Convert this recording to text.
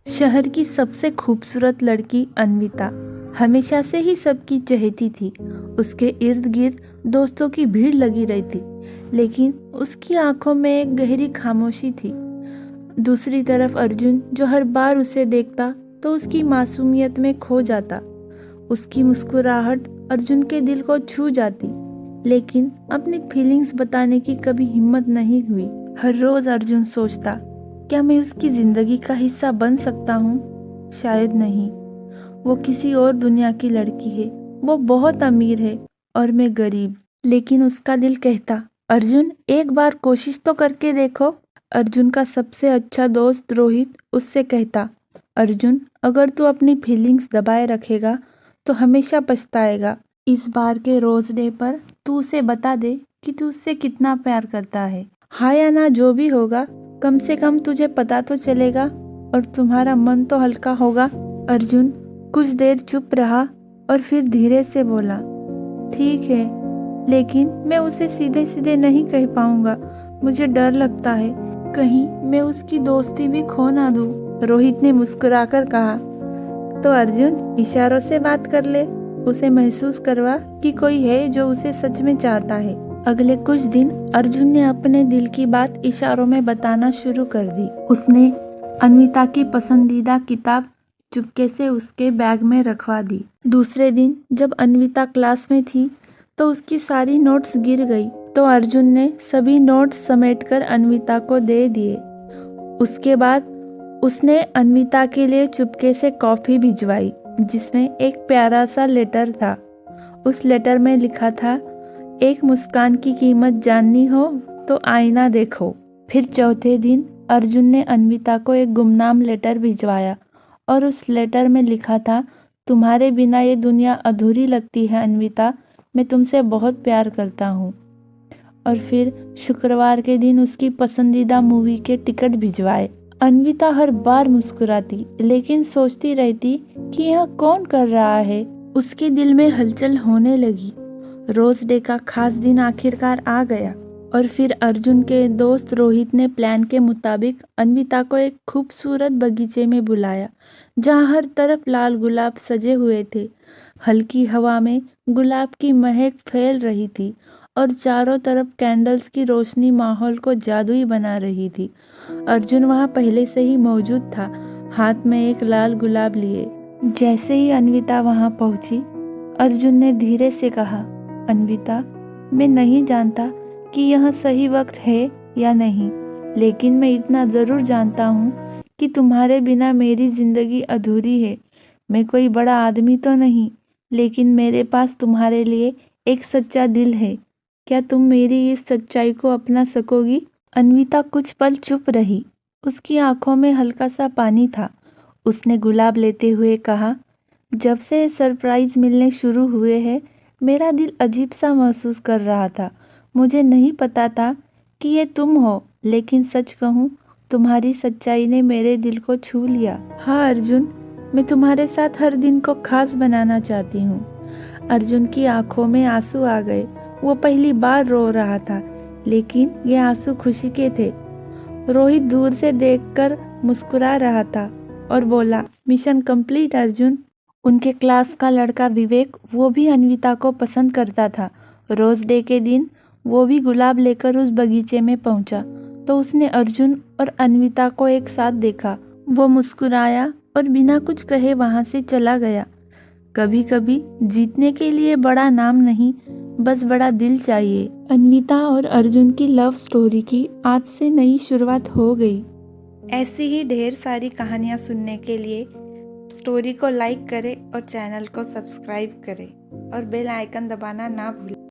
शहर की सबसे खूबसूरत लड़की अन्विता हमेशा से ही सबकी चहेती थी। उसके इर्द गिर्द दोस्तों की भीड़ लगी रहती, लेकिन उसकी आंखों में एक गहरी खामोशी थी। दूसरी तरफ अर्जुन, जो हर बार उसे देखता तो उसकी मासूमियत में खो जाता। उसकी मुस्कुराहट अर्जुन के दिल को छू जाती, लेकिन अपनी फीलिंग्स बताने की कभी हिम्मत नहीं हुई। हर रोज अर्जुन सोचता, क्या मैं उसकी जिंदगी का हिस्सा बन सकता हूँ? शायद नहीं। वो किसी और दुनिया की लड़की है, वो बहुत अमीर है और मैं गरीब। लेकिन उसका दिल कहता, अर्जुन एक बार कोशिश तो करके देखो। अर्जुन का सबसे अच्छा दोस्त रोहित उससे कहता, अर्जुन अगर तू अपनी फीलिंग्स दबाए रखेगा तो हमेशा पछताएगा। इस बार के रोज डे पर तू उसे बता दे कि तू उससे कितना प्यार करता है। हाँ या ना जो भी होगा, कम से कम तुझे पता तो चलेगा और तुम्हारा मन तो हल्का होगा। अर्जुन कुछ देर चुप रहा और फिर धीरे से बोला, ठीक है, लेकिन मैं उसे सीधे सीधे नहीं कह पाऊंगा। मुझे डर लगता है कहीं मैं उसकी दोस्ती भी खो ना दूं। रोहित ने मुस्कुराकर कहा, तो अर्जुन इशारों से बात कर ले, उसे महसूस करवा कि कोई है जो उसे सच में चाहता है। अगले कुछ दिन अर्जुन ने अपने दिल की बात इशारों में बताना शुरू कर दी। उसने अन्विता की पसंदीदा किताब चुपके से उसके बैग में रखवा दी। दूसरे दिन जब अन्विता क्लास में थी तो उसकी सारी नोट्स गिर गई, तो अर्जुन ने सभी नोट्स समेटकर अन्विता को दे दिए। उसके बाद उसने अन्विता के लिए चुपके से कॉफी भिजवाई, जिसमें एक प्यारा सा लेटर था। उस लेटर में लिखा था, एक मुस्कान की कीमत जाननी हो तो आईना देखो। फिर चौथे दिन अर्जुन ने अन्विता को एक गुमनाम लेटर भिजवाया और उस लेटर में लिखा था, तुम्हारे बिना ये दुनिया अधूरी लगती है अन्विता, मैं तुमसे बहुत प्यार करता हूँ। और फिर शुक्रवार के दिन उसकी पसंदीदा मूवी के टिकट भिजवाए। अन्विता हर बार मुस्कुराती, लेकिन सोचती रहती कि यह कौन कर रहा है। उसके दिल में हलचल होने लगी। रोज डे का खास दिन आखिरकार आ गया और फिर अर्जुन के दोस्त रोहित ने प्लान के मुताबिक अन्विता को एक खूबसूरत बगीचे में बुलाया, जहां हर तरफ लाल गुलाब सजे हुए थे। हल्की हवा में गुलाब की महक फैल रही थी और चारों तरफ कैंडल्स की रोशनी माहौल को जादुई बना रही थी। अर्जुन वहां पहले से ही मौजूद था, हाथ में एक लाल गुलाब लिए। जैसे ही अन्विता वहां पहुंची, अर्जुन ने धीरे से कहा, अन्विता, मैं नहीं जानता कि यह सही वक्त है या नहीं, लेकिन मैं इतना ज़रूर जानता हूँ कि तुम्हारे बिना मेरी ज़िंदगी अधूरी है। मैं कोई बड़ा आदमी तो नहीं, लेकिन मेरे पास तुम्हारे लिए एक सच्चा दिल है। क्या तुम मेरी इस सच्चाई को अपना सकोगी? अन्विता कुछ पल चुप रही। उसकी आंखों में हल्का सा पानी था। उसने गुलाब लेते हुए कहा, जब से सरप्राइज मिलने शुरू हुए हैं, मेरा दिल अजीब सा महसूस कर रहा था। मुझे नहीं पता था कि ये तुम हो, लेकिन सच कहूँ, तुम्हारी सच्चाई ने मेरे दिल को छू लिया। हाँ अर्जुन, मैं तुम्हारे साथ हर दिन को खास बनाना चाहती हूँ। अर्जुन की आंखों में आंसू आ गए। वो पहली बार रो रहा था, लेकिन ये आंसू खुशी के थे। रोहित दूर से देखकर मुस्कुरा रहा था और बोला, मिशन कंप्लीट अर्जुन। उनके क्लास का लड़का विवेक, वो भी अन्विता को पसंद करता था। रोज डे के दिन वो भी गुलाब लेकर उस बगीचे में पहुंचा, तो उसने अर्जुन और अन्विता को एक साथ देखा। वो मुस्कुराया और बिना कुछ कहे वहां से चला गया। कभी कभी जीतने के लिए बड़ा नाम नहीं, बस बड़ा दिल चाहिए। अन्विता और अर्जुन की लव स्टोरी की आज से नई शुरुआत हो गई। ऐसी ही ढेर सारी कहानियाँ सुनने के लिए स्टोरी को लाइक करें और चैनल को सब्सक्राइब करें और बेल आइकन दबाना ना भूलें।